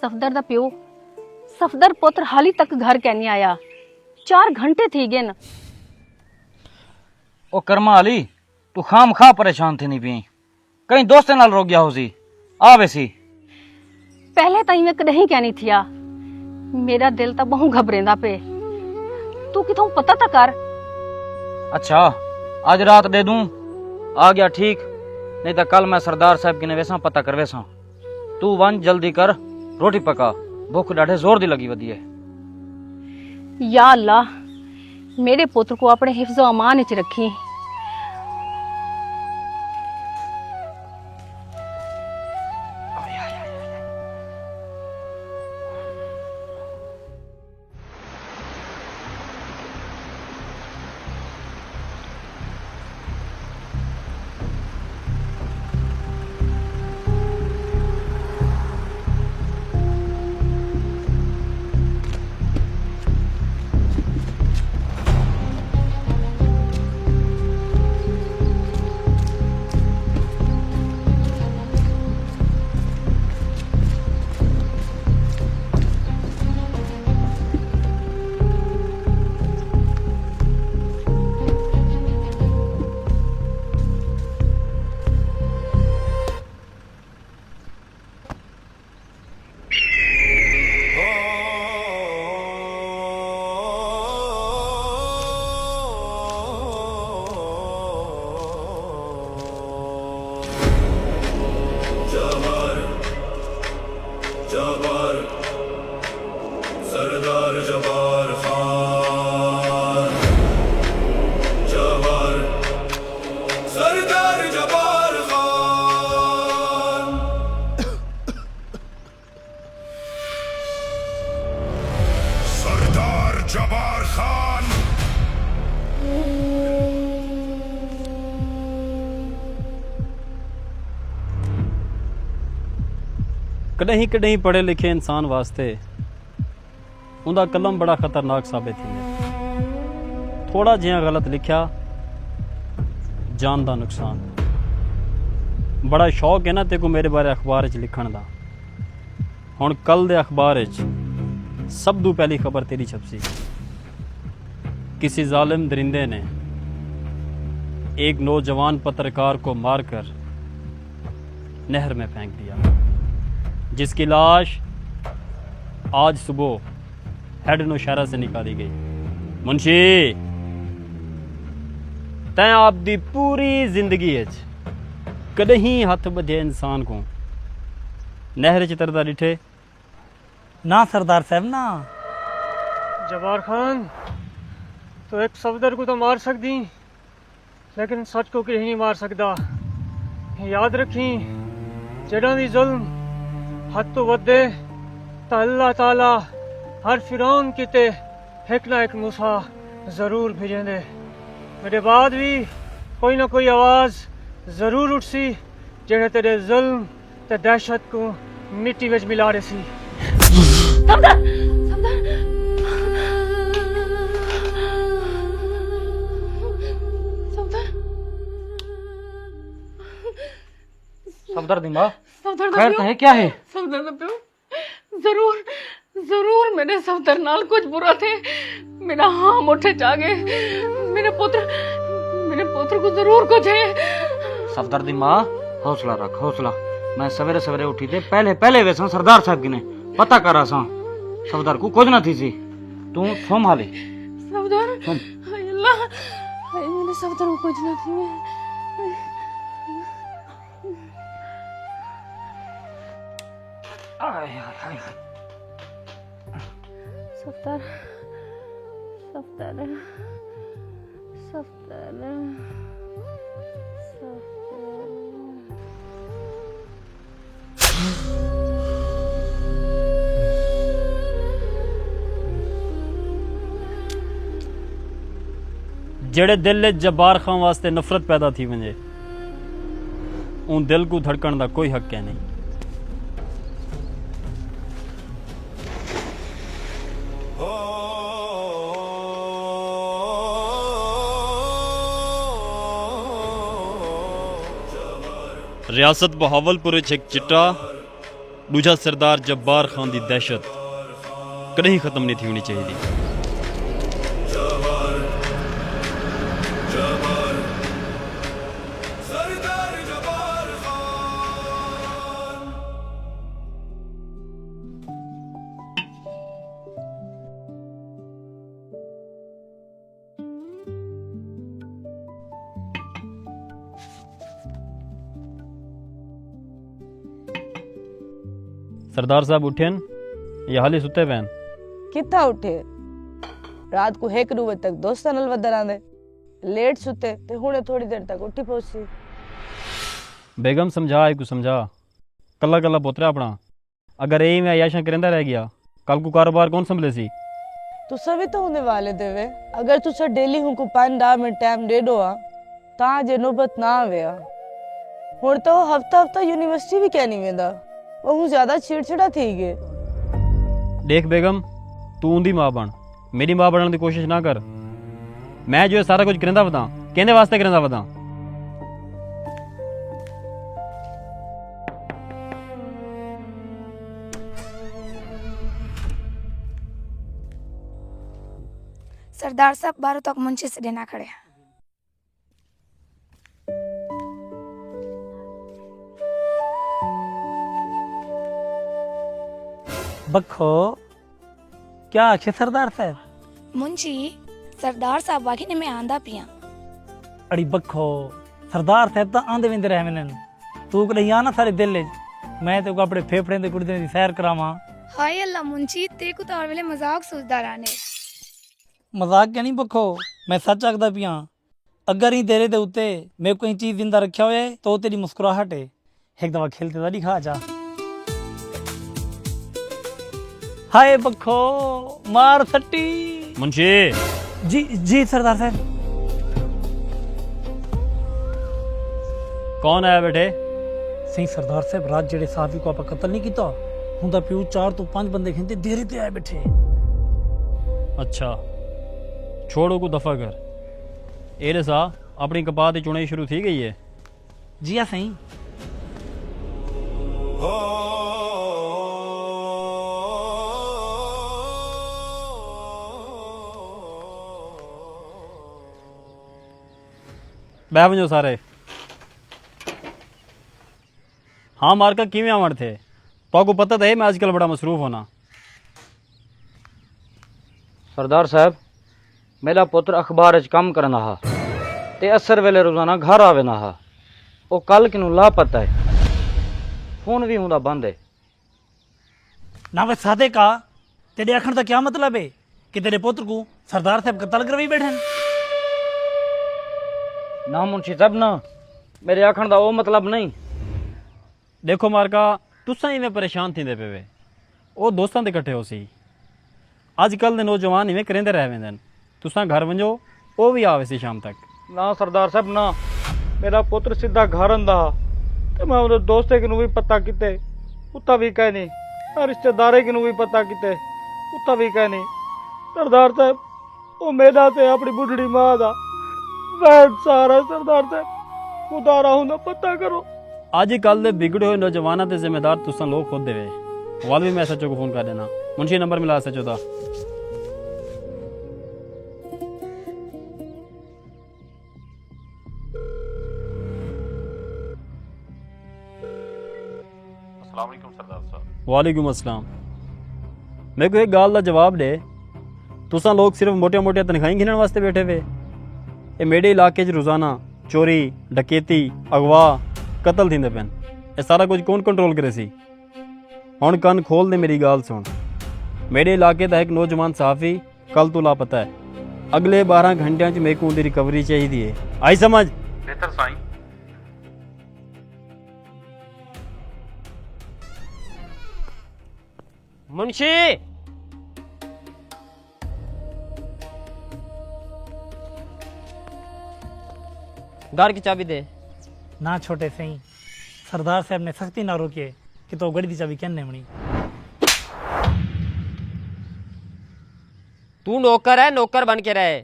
सफदर दा प्यो सफदर पुत्र हाली तक घर कै नहीं आया। 4 घंटे थी गए न। ओ कर्मा अली तू खाम खा परेशान थी नहीं पी कहीं दोस्ते नाल रोक गया हो सी आवे सी। पहले तो मैं कदहीं कहनी थिया मेरा दिल तो बहु घबरेंदा पे। तू किथों पता तो कर। अच्छा आज रात दे दूं आ गया ठीक नहीं तो कल मैं सरदार साहब की वेसा पता कर वेसा। तू वन जल्दी कर रोटी पका भूख डाढ़े जोर दी लगी वधी है। या अल्लाह मेरे पुत्र को अपने हिफ्ज़ो अमान च रखी। सरदार जबार खान जवार सरदार जबार खान। सरदार जबार खान कदहीं कदहीं पढ़े लिखे इंसान वास्ते उनका कलम बड़ा खतरनाक साबित है। थोड़ा जिहा गलत लिखा जान का नुकसान। बड़ा शौक है ना तेको मेरे बारे अखबार च लिखण दा। हुण कल दे अखबार च सब तो पहली खबर तेरी छपसी। किसी जालिम दरिंदे ने एक नौजवान पत्रकार को मारकर नहर में फेंक दिया, जिसकी लाश आज सुबह हेड नौशहरा से निकाली गई। मुंशी तैं आपदी पूरी जिंदगी कदहीं हथ बधे इंसान को नहर च तरदा डिठे? ना सरदार साहब ना। जबार खान तो एक सफदर को तो मार सकदी लेकिन सच को कहीं नहीं मार सकता। याद रखी जड़ा भी जुल्म हद तो वधे तो अल्लाह ताला हर फिरौन किते एक ना एक मूसा जरूर भेजेंदे। मेरे बाद भी कोई ना कोई आवाज जरूर उठसी जेड़े तेरे जुल्म ते दहशत को मिट्टी विच मिला रही सी। सफदर सफदर सफदर दी माँ सफदर दा खैर प्यो, तो है क्या है? सफदर दा प्यो जरूर जरूर मेरे सफदर नाल कुछ बुरा थे। मेरा हाँ मुठे जागे मेरे पुत्र को जरूर कुछ है। सफदर दी माँ हौसला रख हौसला। मैं सवेरे सवेरे उठी थे पहले पहले वैसा सरदार साहब की ने पता करा सा सफदर को कुछ ना थी सी। तू सोम हाले सफदर हाय अल्लाह हाय मेरे सफदर को कुछ ना थी। सफदर सफदर सफदर जेड़े दिल जब्बार खान वास्ते नफरत पैदा थी वंजे उन दिल को धड़कन का कोई हक है नहीं। रियासत बहावलपुर एक चिट्टा दूजा सरदार जब्बार खान की दहशत कहीं खत्म नहीं थी होनी चाहिए। सरदार जबार खान। सरदार साहब उठेन या हाली सुते पैन? कितना उठे रात को 1 बजे तक दोस्तां नाल वधर आंदे लेट सुते ते हुणे थोड़ी देर तक उठी पहुंची। बेगम समझा को समझा कला कला पोतरा अपना, अगर यही मैं याशा करेंदा रह गया कल को कारोबार कौन संभले सी? तुसा भी तो होने वाले देवे, अगर तुसा डेली हूं को 5-10 मिनट टाइम दे दो ता जे नौबत ना आवे। हुण तो हफ्ता हफ्ता यूनिवर्सिटी भी क्या नहीं वेंदा, वो ज्यादा चिड़चिड़ा थी गए। देख बेगम, तू उंदी मां बन, मेरी मां बनने की कोशिश ना कर। मैं जो सारा कुछ करेंदा बता कहने वास्ते करेंदा बता। सरदार साहब 12 तक मुंशी से देना खड़े। बखो क्या आखे सरदार साहब? मुंशी सरदार साहब बाकी ने मैं आंदा पिया। अड़ी बखो सरदार साहब तो आंदे विंदे रह मैंने तू कहीं आना सारे दिल मैं तो अपने फेफड़े दे गुर्दे दी सैर करावां। हाय अल्लाह मुंशी ते को तो वेले मजाक सोचदा रहने। मजाक क्या नहीं बखो, मैं सच आखदा पिया। अगर ही तेरे दे उत्ते मैं कोई चीज जिंदा रखा होए तो तेरी मुस्कुराहट है एक दफा खेलते दा दिखा जा। हाय बखो मार सट्टी। मुंशी जी जी सरदार साहब। कौन आया बेटे? सही सरदार साहब, रात जेड़े साफी को आप कत्ल नहीं किया हुंदा पियो 4 तो 5 बंदे खेंदे देरे ते आए बैठे। अच्छा छोड़ो को दफा कर। एरे सा अपनी कपाह की चुनाई शुरू थी गई है? जी हाँ सही। बह वजो सारे। हाँ मारका किवें आवण थे? तो पता तो है मैं आजकल बड़ा मसरूफ होना। सरदार साहब, मेरा पुत्र अखबार च काम करना हा ते असर वेले रोजाना घर आवे ना हा। वो कल किनू लापता है, फोन भी हुंदा बंद है। ना वे सादे का तेरे आखण का क्या मतलब है कि तेरे पुत्र को सरदार साहब कत्ल करवाई बैठे? ना मुंशी साहब ना, मेरे आखण का वो मतलब नहीं। देखो मारका तुसा इवें परेशान थींदे पे वे, वो दोस्तां दे इकट्ठे हो सी। अजकल दे नौजवान इवें करेंदे रह वेंदन। तुसा घर वंजो वो भी आवे सी शाम तक। ना सरदार साहब ना, मेरा पुत्र सीधा घर आंदा ते मैं उहदे दोस्ते किनू भी पता किते उत्ता भी कह नहीं, और रिश्तेदारे किनू भी पता किते उत्ता भी कह नहीं। सरदार साहब, वो मेरा ते अपनी बुढ़ड़ी मां दा वैन सारा। सरदार साहब खुदा राहू ना पता करो। अजकल दे बिगड़े हुए नौजवानों के जिम्मेदार तुसा लोग खुद देवे। वाल भी मैं एसएचओ को फोन कर देना। मुंशी नंबर मिला एसएचओ दा। वालेकुम अस्सलाम। मेरे को एक गाल का जवाब दे, तुसा लोग सिर्फ मोटिया मोटिया तनखाही गिनने वास्ते बैठे वे? ये मेरे इलाके च रोजाना चोरी डकैती अगवा कतल थींदे पैन। ये सारा कुछ कौन कंट्रोल करे सी? हुण कन खोल दे मेरी गाल सुन। मेरे इलाके का एक नौजवान सहाफ़ी कल तो लापता है। अगले 12 घंटिया च मेरे को उनकी रिकवरी चाहिए है। आई समझ? बेहतर साईं। मुंशी घर की चाबी दे। ना छोटे सही, सरदार साहब ने सख्ती ना रोके कि तो गड़ी दी चाबी कहने मणी। तू नौकर है, नौकर बन के रहे।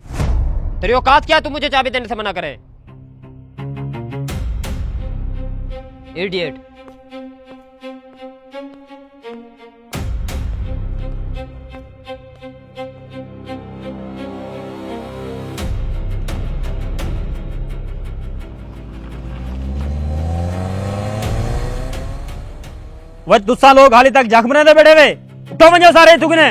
तेरी औकात क्या, तू मुझे चाबी देने से मना करे? इडियट। वह तुसा लोग हाली तक जख्मने दे बैठे वे उठो वंजो सारे तुगने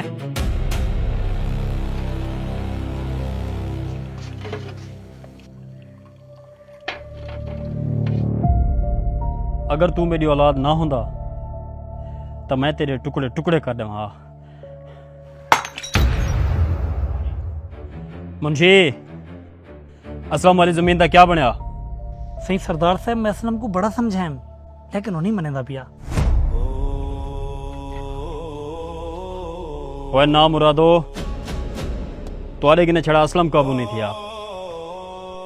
अगर तू मेरी औलाद ना होंदा तो मैं तेरे टुकड़े टुकड़े कर देवां मुंशी असलम वाली जमीन का क्या बनया सही सरदार साहब मैं असलम को बड़ा समझाएं लेकिन वो नहीं मनेदा पिया वह ना मुरादो तुआरे किने छड़ा असलम काबू नहीं थिया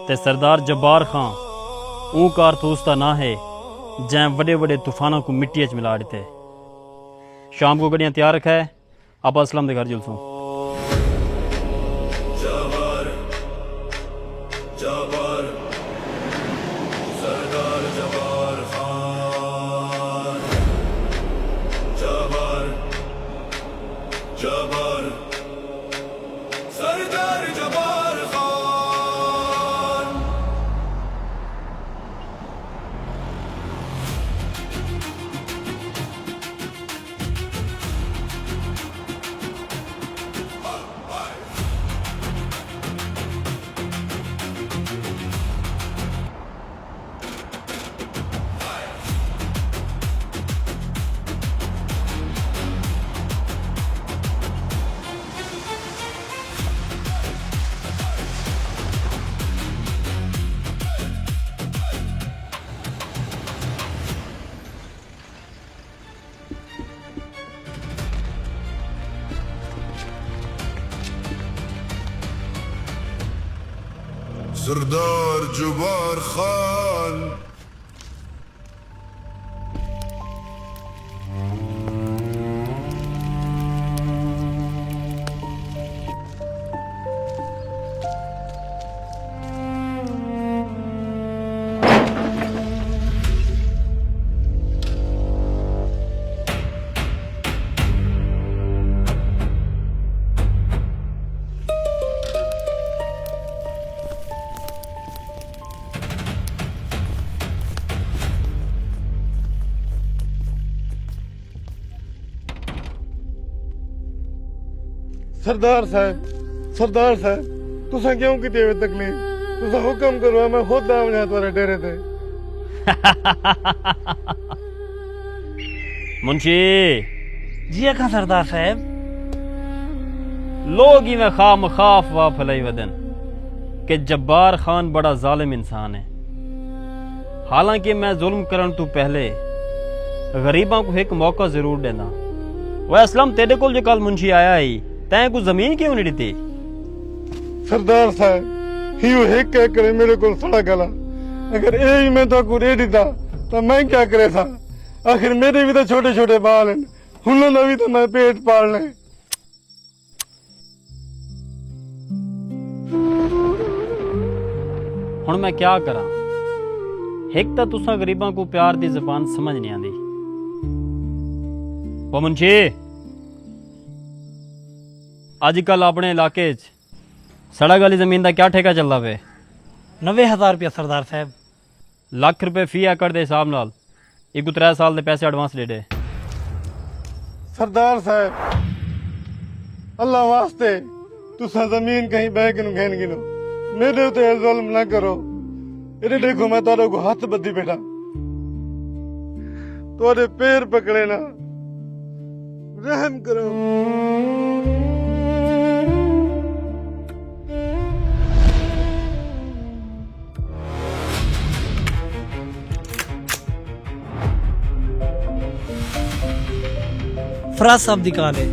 ते सरदार जब्बार खां ऊ कारतूस दा ना है जै बड़े बड़े तूफानों को मिट्टी च मिला देते शाम को गड्डियां तैयार रखा है आप असलम के घर जुलसूं जबर जबर सरदार जबार खान जबर जबर सरदार जबार खान सरदार जबार खान सरदार साहब तुसा क्यों की देवे तकलीफ तुसा हुक्म करो मैं खुद आम जा तुम्हारे डेरे ते मुंशी जी अखा सरदार साहब लोग ही में खा मखाफ वा फलाई वदन कि जब्बार खान बड़ा जालिम इंसान है हालांकि मैं जुल्म करन तू पहले गरीबों को एक मौका जरूर देना वह असलम तेरे को जो कल मुंशी आया ही तैं को जमीन क्यों नहीं दी सरदार साहब हियो एक करे मेरे को सड़ा गला अगर ए मैं तो को दे दीता तो मैं क्या करे था आखिर मेरे भी तो छोटे छोटे बाल हैं हुनों भी तो मैं पेट पालने हुण मैं क्या करा एक तो तुसा गरीबों को प्यार दी जबान समझ नहीं आती वो मुंशी अजकल अपने इलाके सड़क वाली जमीन का क्या ठेका चलता पे 90,000 रुपया सरदार साहब लाख रुपए फी एकड़ के हिसाब नाल एक 3 साल के पैसे एडवांस ले दे सरदार साहब अल्लाह वास्ते तुसा जमीन कहीं बह के घेन गिनो मेरे तो जुल्म ना करो इधर देखो मैं तारों को हाथ बद्दी बैठा तोरे पैर पकड़े ना रहम करो फराज साहब दी कॉल है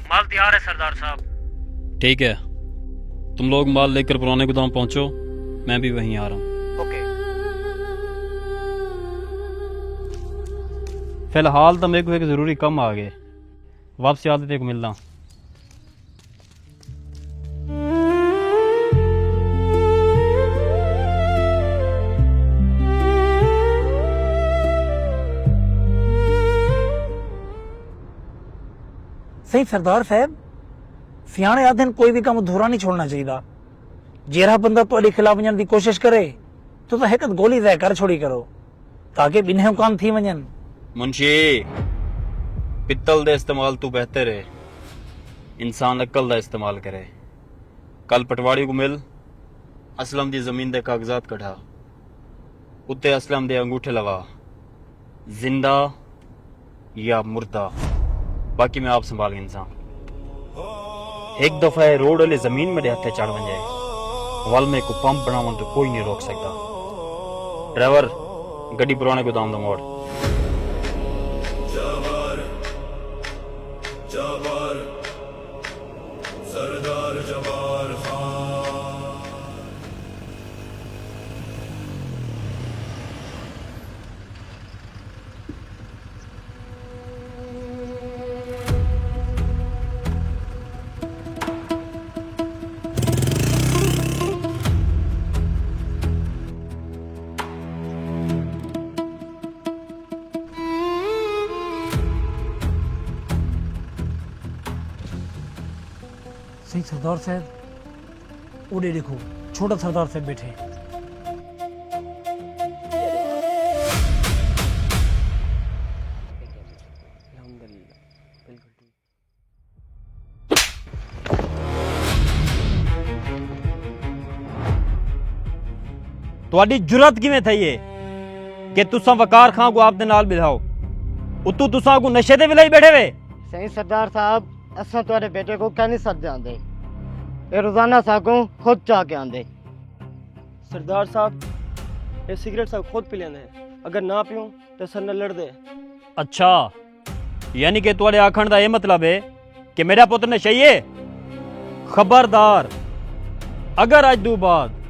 माल तैयार है सरदार साहब ठीक है तुम लोग माल लेकर पुराने गोदाम पहुंचो मैं भी वहीं आ रहा हूँ ओके फिलहाल तो मेरे को एक जरूरी काम आ गए वापसी आते तेरे को मिलना सही सरदार साहब सियाने आदमी कोई भी काम अधूरा नहीं छोड़ना चाहिए जेरा बंदा ਤੁਹਾਡੇ खिलाफ वञण ਦੀ कोशिश करे तो हिक गोली ज़ाय कर छोड़ी करो ताकि बिन्हे कान थी वञनि। मुंशी पित्तल दे इस्तेमाल तू बेहतर है, इंसान अक्ल दा इस्तेमाल करे। कल पटवारी को मिल, असलम दी जमीन दे कागजात कढ़ा, उत्ते असलम दे अंगूठे लगा, जिंदा या मुर्दा, बाकी मैं आप संभाल इंसान। एक दफा ये रोड वाले जमीन में हथे चढ़ बन जाए वाल में को पंप बनावन तो कोई नहीं रोक सकता। ड्राइवर गड्डी पुराने गोदाम दा मोड़। जबर जबर सरदार जबार खान। सही सरदार साहब उड़े देखो छोटा सरदार साहब बैठे हैं। ਤੁਹਾਡੀ ਜੁਰਤ ਕਿਵੇਂ ਥਈ ਏ ਕਿ ਤੁਸੀਂ ਵਕਾਰ ਖਾਂ ਕੋ ਆਪ ਦੇ ਨਾਲ ਬਿਠਾਓ, ਉਤੋਂ ਤੁਸੀਂ ਕੋ ਨਸ਼ੇ ਤੇ ਵਿਲਾਈ ਬੈਠੇ ਵੇ। सही सरदार साहब, असा तुम्हारे बेटे को कह नहीं सकते आंदे, ये रोजाना सागों खुद चाह के आंदे। सरदार साहब ये सिगरेट सब खुद पी लेंदे, अगर ना पीऊं तो सर न लड़ दे। अच्छा, यानी कि तुम्हारे आखण का यह मतलब है कि मेरा पुत्र नशई है। खबरदार, अगर अज दो बाद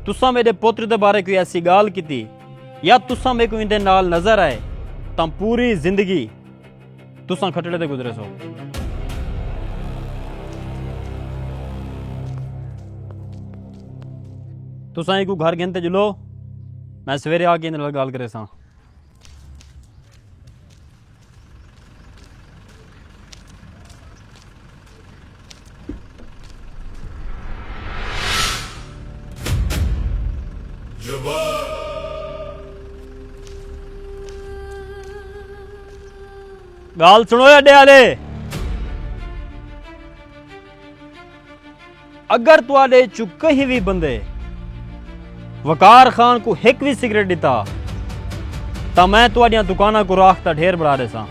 तुसा मेरे पुत्र के बारे कोई ऐसी गाल की या तुसा मेरे को इनके नाल नजर आए तो पूरी जिंदगी तुसा खटड़े ते गुजरे सो। तुसा एक घर गिनते जुलो, मैं सवेरे आके इन्हां नाल गल करे सा। गाल सुनो अड्डे आले, अगर तुआडे चु कहीं भी बंदे वकार खान को एक भी सिगरेट दिता तो मैं तुआडियां दुकाना को राख दा ढेर बढ़ा दे सा।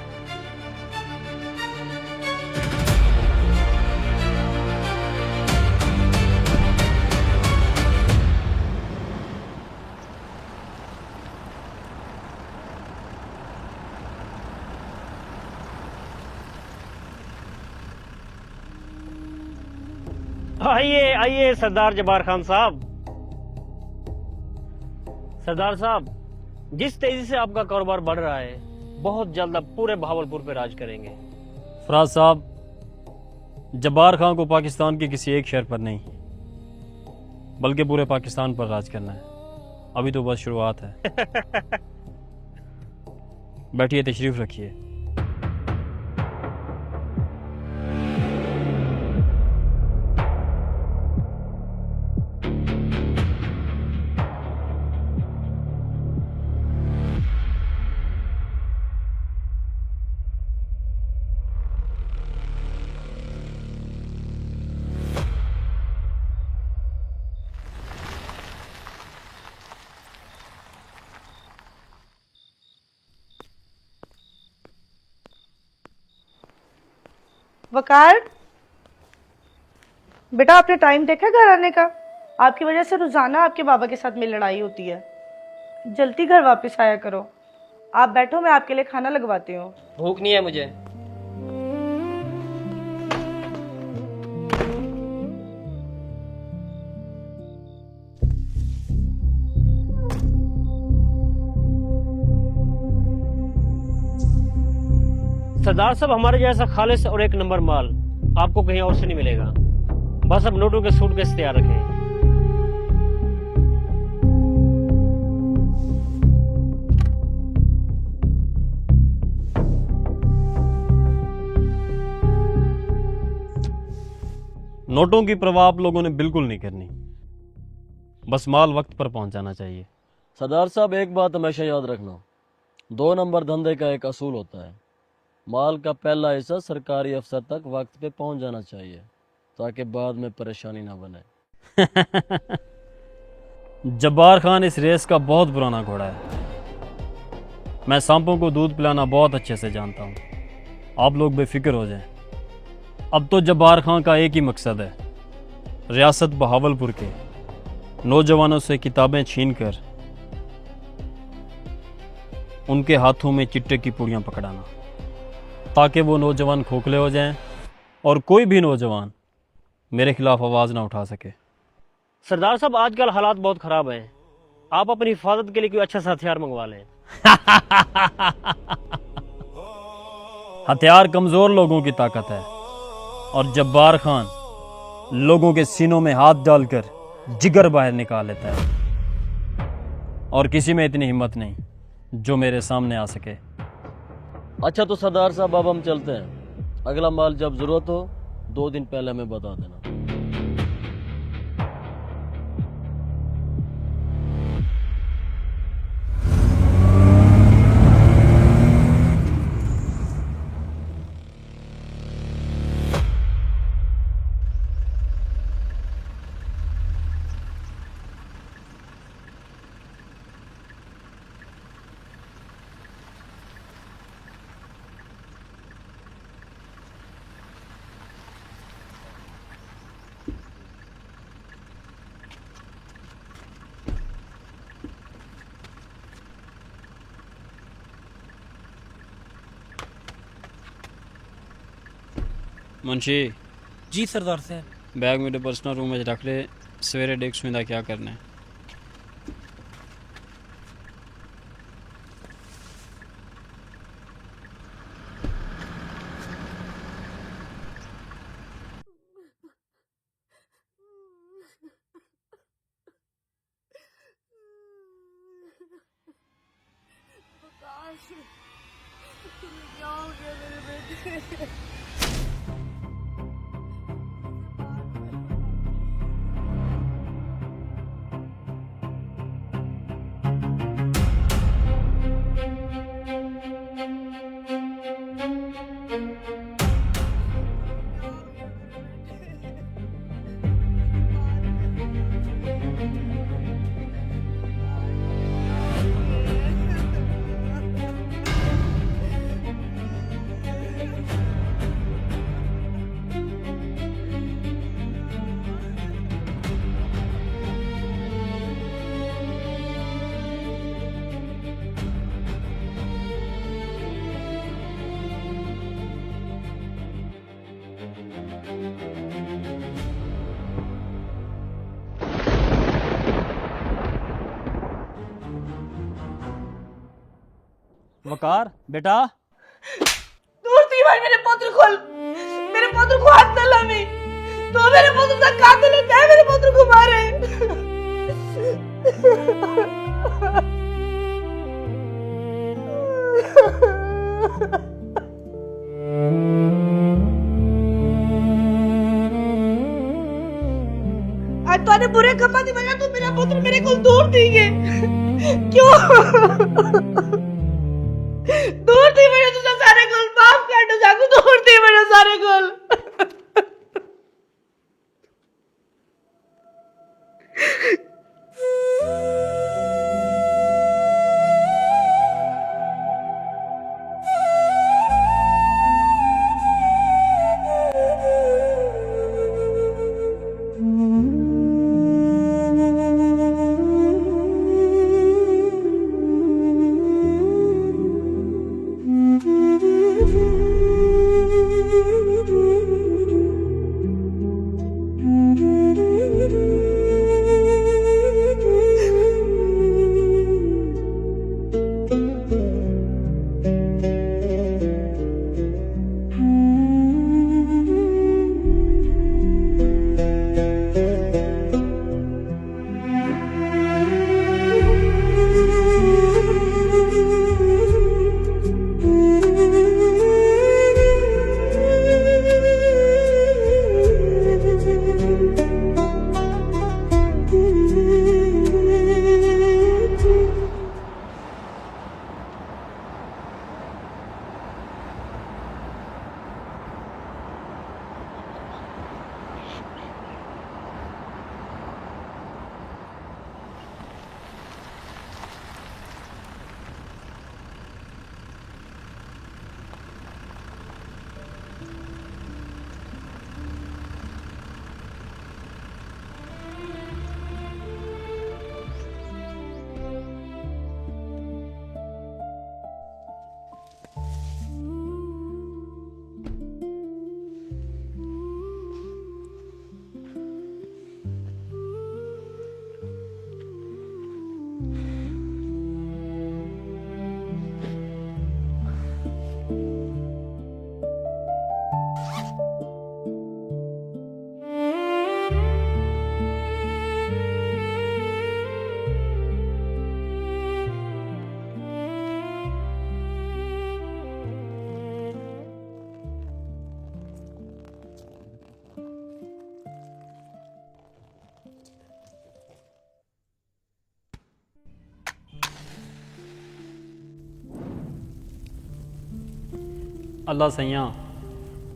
आइए आइए सरदार जबार खान साहब। सरदार साहब, जिस तेजी से आपका कारोबार बढ़ रहा है, बहुत जल्द आप पूरे भावलपुर पे राज करेंगे। फराज साहब, जब्बार खान को पाकिस्तान के किसी एक शहर पर नहीं बल्कि पूरे पाकिस्तान पर राज करना है। अभी तो बस शुरुआत है। बैठिए, तशरीफ रखिए। वकार बेटा, आपने टाइम देखा घर आने का? आपकी वजह से रोजाना आपके बाबा के साथ मेरी लड़ाई होती है। जल्दी घर वापस आया करो। आप बैठो, मैं आपके लिए खाना लगवाती हूँ। भूख नहीं है मुझे। सरदार साहब, हमारे जैसा खालिस और एक नंबर माल आपको कहीं और से नहीं मिलेगा। बस अब नोटों के सूटकेस तैयार रखें। नोटों की परवाह आप लोगों ने बिल्कुल नहीं करनी। बस माल वक्त पर पहुंच जाना चाहिए। सरदार साहब, एक बात हमेशा याद रखना, 2 नंबर धंधे का एक असूल होता है, माल का पहला हिस्सा सरकारी अफसर तक वक्त पे पहुंच जाना चाहिए ताकि बाद में परेशानी ना बने। जब्बार खान इस रेस का बहुत पुराना घोड़ा है। मैं सांपों को दूध पिलाना बहुत अच्छे से जानता हूँ। आप लोग बेफिक्र हो जाएं। अब तो जब्बार खान का एक ही मकसद है, रियासत बहावलपुर के नौजवानों से किताबें छीनकर उनके हाथों में चिट्टे की पुड़ियाँ पकड़ाना, ताकि वो नौजवान खोखले हो जाएं और कोई भी नौजवान मेरे खिलाफ आवाज़ ना उठा सके। सरदार साहब, आजकल हालात बहुत ख़राब हैं, आप अपनी हिफाजत के लिए कोई अच्छा सा हथियार मंगवा लें। हथियार कमज़ोर लोगों की ताकत है और जब्बार खान लोगों के सीनों में हाथ डालकर जिगर बाहर निकाल लेता है, और किसी में इतनी हिम्मत नहीं जो मेरे सामने आ सके। अच्छा तो सरदार साहब, अब हम चलते हैं। अगला माल जब जरूरत हो 2 दिन पहले हमें बता देना। मुंशी जी सरदार साहब। बैग मेरे पर्सनल रूम में रख ले, सवेरे देख सुविधा क्या करना है। वकार बेटा, दूर थी भाई, मेरे पुत्र को हाथ न लावी। तो मेरे पुत्र का कातिल है, क्या मेरे पुत्र को मारे। आज तूने बुरे कमा दी वजह तू मेरा पुत्र मेरे को दूर थी गए। क्यों दूर थी मेरे तुझे सारे गोल माफ कर दो, जागू दूर थी मेरे सारे गोल। अल्लाह सैया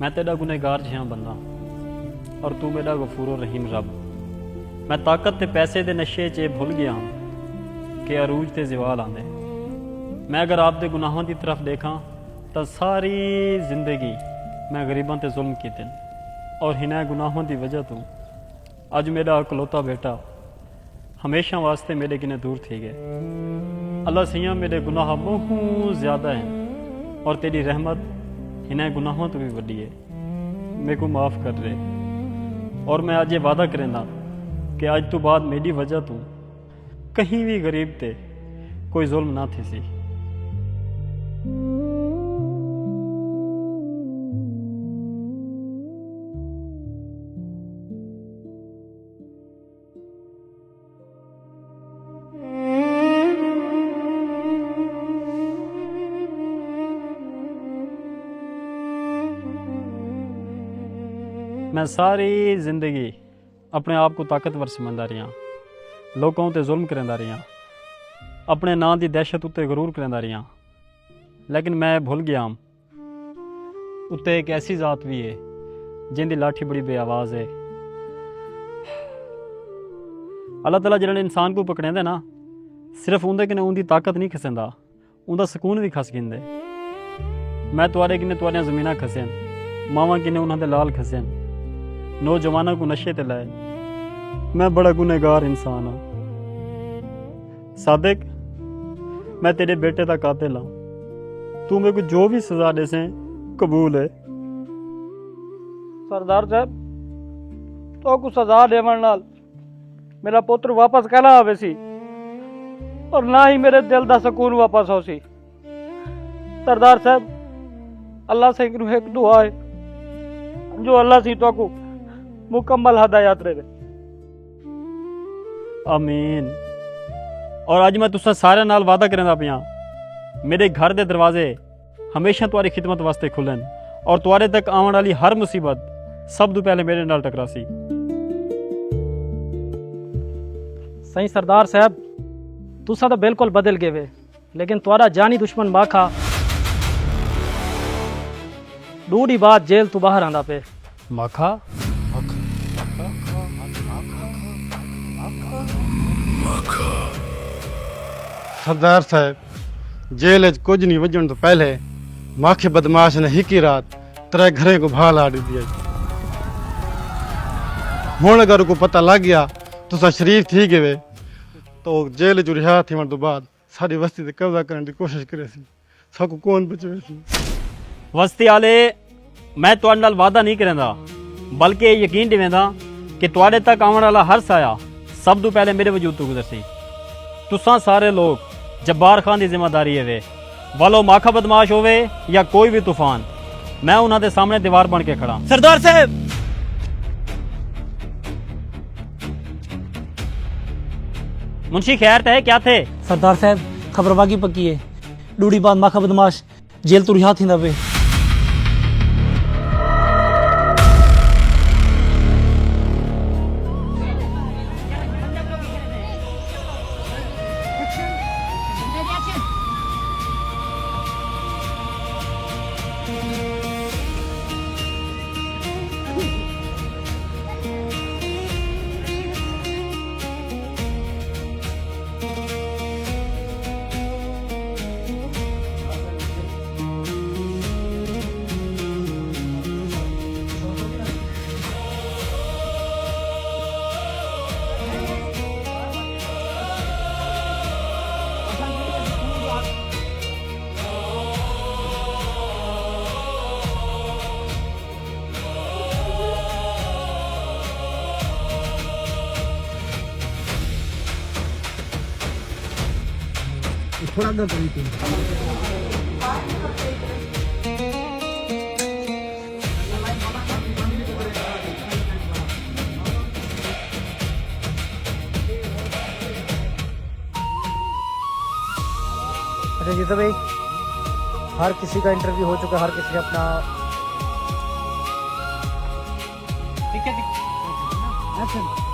मैं तेरा गुनहगार जिहा बंदा और तू मेरा गफूर रहीम रब। मैं ताकत ते पैसे दे नशे च भुल गया कि अरूज ते ज़वाल आंदे। मैं अगर आप दे गुनाहों की तरफ देखा तो सारी जिंदगी मैं गरीबों ते जुल्म कीते और हिना गुनाहों की वजह तो अज मेरा इकलौता बेटा हमेशा वास्ते मेरे किने दूर थी गए। अल्लाह सैया मेरे गुनाह बहुत ज़्यादा हैं और तेरी रहमत इन्हें गुनाहों तो भी वड्डी है। मेरे को माफ़ कर दे और मैं आज ये वादा करेंदा कि आज तो बाद मेरी वजह तो कहीं भी गरीब ते कोई जुल्म ना थी सी। मैं सारी जिंदगी अपने आप को ताकतवर समझदा रहा, लोगों ते जुल्म करदा रहा, अपने नां दी दहशत उत्ते गरूर करदा रहा, लेकिन मैं भुल गया उत्ते एक ऐसी जात भी है जिंदी लाठी बड़ी बेआवाज़ है। अल्लाह ताला जिन्हें इंसान को पकड़ेंदे ना सिर्फ उंदे कन्नै उंदी ताकत नहीं खसेंदा, उंदा सुकून भी खस गिंदे। मैं तुआरे किन्ने तुआरियां ज़मीनां खसेन, मावां किन्ने उन्हां दे लाल खसेन, नौजवानों को नशे ते लाए। मैं बड़ा गुनहगार इंसान हाँ सादिक, मैं तेरे बेटे का कातिल हाँ। तू मेरे को जो भी सजा दे से कबूल है। सरदार साहब तो को सजा देवन नाल मेरा पुत्र वापस कहना आवे सी और ना ही मेरे दिल दा सुकून वापस हो सी। सरदार साहब अल्लाह से एक दुआ है जो अल्लाह सी तो को मुकम्मल हदायत रहे। आमीन। और अज मैं तुसा सारे नाल वादा करदा पिया मेरे घर दे दरवाजे हमेशा तुम्हारी खिदमत वास्ते खुलन और तुम्हारे तक आने वाली हर मुसीबत सब तो पहले मेरे नाल टकरासी। सही सरदार साहब तुसा तो बिल्कुल बदल गए वे, लेकिन तुम्हारा जानी दुश्मन माखा दूरी बात जेल तू बाहर आंदा पे। माखा सरदार साहब जेल कुछ नहीं वजन तो पहले माखे बदमाश ने ही की रात तेरे घरे को भा ला दिया। हुण अगर को पता लग गया तुसा शरीफ थी गए तो जेल चो रिहा थी तो बाद सारी बस्ती ते कब्जा करने की कोशिश करे सी, सबको कौन बचवे सी। वस्ती आले मैं तुहाडे नाल वादा नहीं करदा बल्कि ये यकीन दिवेंदा कि तुहाडे तक आने वाला हर साया सब तो पहले मेरे वजूद तो गुजरसी। तुसां सारे लोग जब्बार खान की जिम्मेदारी है वे, वालो माखा बदमाश होवे या कोई भी तूफान, मैं उन्हां दे सामने दीवार बन के खड़ा। सरदार साहब मुंशी खैर थे क्या थे? सरदार साहब खबर बाकी पक्की है, डूडी बाद माखा बदमाश जेल तू रिहा थींदा पे। थोड़ा अंदर करी थी। अच्छा जीता भाई, हर किसी का इंटरव्यू हो चुका, हर किसी ने अपना ठीक है।